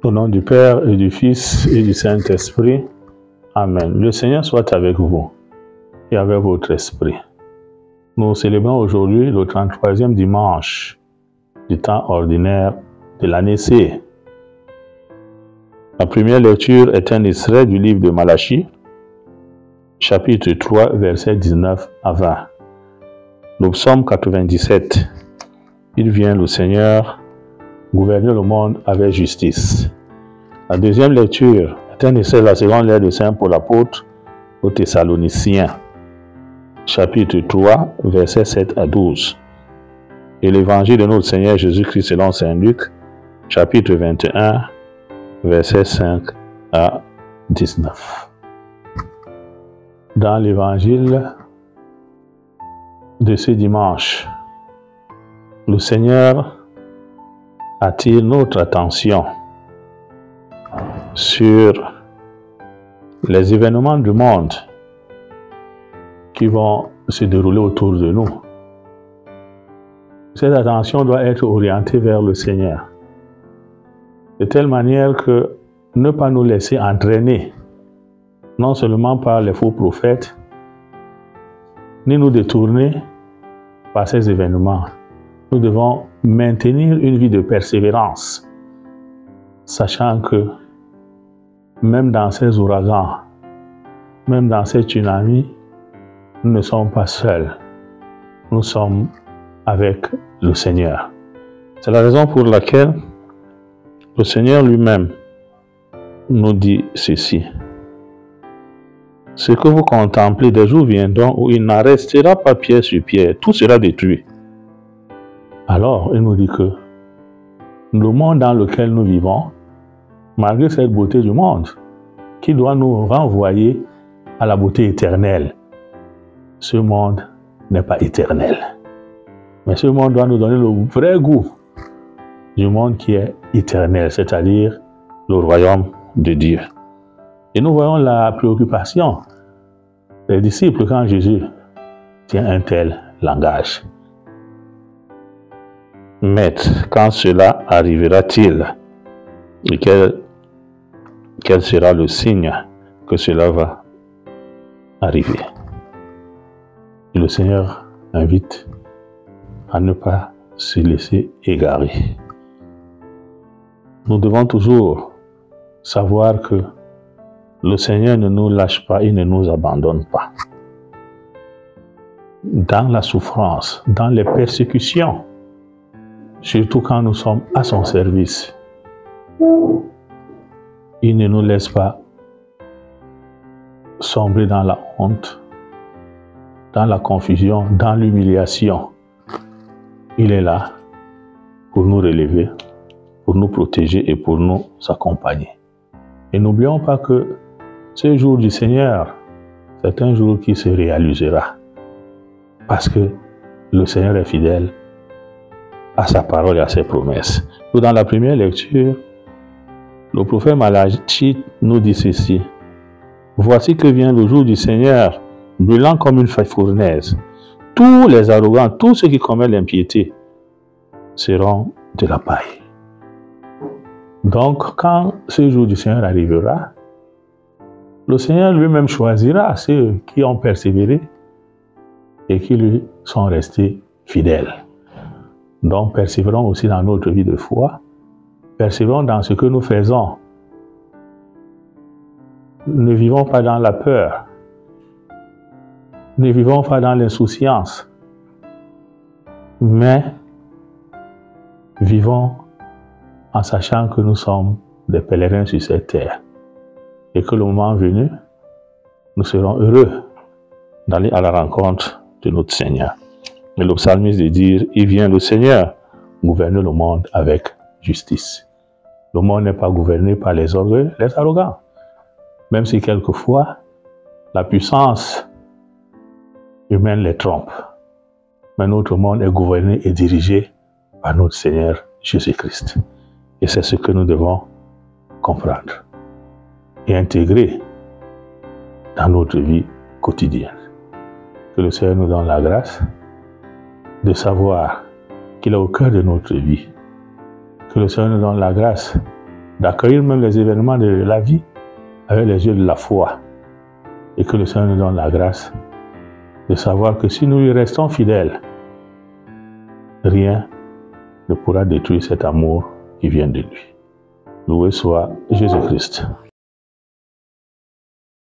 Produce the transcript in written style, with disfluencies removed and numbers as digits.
Au nom du Père et du Fils et du Saint-Esprit. Amen. Le Seigneur soit avec vous et avec votre esprit. Nous célébrons aujourd'hui le 33e dimanche du temps ordinaire de l'année C. La première lecture est un extrait du livre de Malachie, chapitre 3, versets 19 à 20. Le psaume 97. Il vient le Seigneur gouverner le monde avec justice. La deuxième lecture est un extrait de la seconde lettre de Saint Paul apôtre aux Thessaloniciens, chapitre 3, versets 7 à 12. Et l'évangile de notre Seigneur Jésus-Christ selon Saint Luc, chapitre 21, versets 5 à 19. Dans l'évangile de ce dimanche, le Seigneur attire notre attention sur les événements du monde qui vont se dérouler autour de nous. Cette attention doit être orientée vers le Seigneur, de telle manière que ne pas nous laisser entraîner, non seulement par les faux prophètes, ni nous détourner par ces événements. Nous devons maintenir une vie de persévérance, sachant que même dans ces ouragans, même dans ces tsunamis, nous ne sommes pas seuls. Nous sommes avec le Seigneur. C'est la raison pour laquelle le Seigneur lui-même nous dit ceci. Ce que vous contemplez, des jours viendront où il n'en restera pas pierre sur pierre, tout sera détruit. Alors, il nous dit que le monde dans lequel nous vivons, malgré cette beauté du monde, qui doit nous renvoyer à la beauté éternelle, ce monde n'est pas éternel. Mais ce monde doit nous donner le vrai goût du monde qui est éternel, c'est-à-dire le royaume de Dieu. Et nous voyons la préoccupation des disciples quand Jésus tient un tel langage. Maître, quand cela arrivera-t-il? Et quel sera le signe que cela va arriver? Et le Seigneur invite à ne pas se laisser égarer. Nous devons toujours savoir que le Seigneur ne nous lâche pas, il ne nous abandonne pas. Dans la souffrance, dans les persécutions, surtout quand nous sommes à son service, il ne nous laisse pas sombrer dans la honte, dans la confusion, dans l'humiliation. Il est là pour nous relever, pour nous protéger et pour nous accompagner. Et n'oublions pas que ce jour du Seigneur, c'est un jour qui se réalisera. Parce que le Seigneur est fidèle à sa parole et à ses promesses. Dans la première lecture, le prophète Malachie nous dit ceci. Voici que vient le jour du Seigneur, brûlant comme une fournaise. Tous les arrogants, tous ceux qui commettent l'impiété, seront de la paille. Donc, quand ce jour du Seigneur arrivera, le Seigneur lui-même choisira ceux qui ont persévéré et qui lui sont restés fidèles. Donc, persévérons aussi dans notre vie de foi, persévérons dans ce que nous faisons. Ne vivons pas dans la peur, ne vivons pas dans l'insouciance, mais vivons en sachant que nous sommes des pèlerins sur cette terre et que le moment venu, nous serons heureux d'aller à la rencontre de notre Seigneur. Et le psalmiste de dire, il vient le Seigneur gouverner le monde avec justice. Le monde n'est pas gouverné par les orgueils, les arrogants. Même si quelquefois, la puissance humaine les trompe. Mais notre monde est gouverné et dirigé par notre Seigneur Jésus-Christ. Et c'est ce que nous devons comprendre et intégrer dans notre vie quotidienne. Que le Seigneur nous donne la grâce de savoir qu'il est au cœur de notre vie. Que le Seigneur nous donne la grâce d'accueillir même les événements de la vie avec les yeux de la foi. Et que le Seigneur nous donne la grâce de savoir que si nous lui restons fidèles, rien ne pourra détruire cet amour qui vient de lui. Loué soit Jésus-Christ.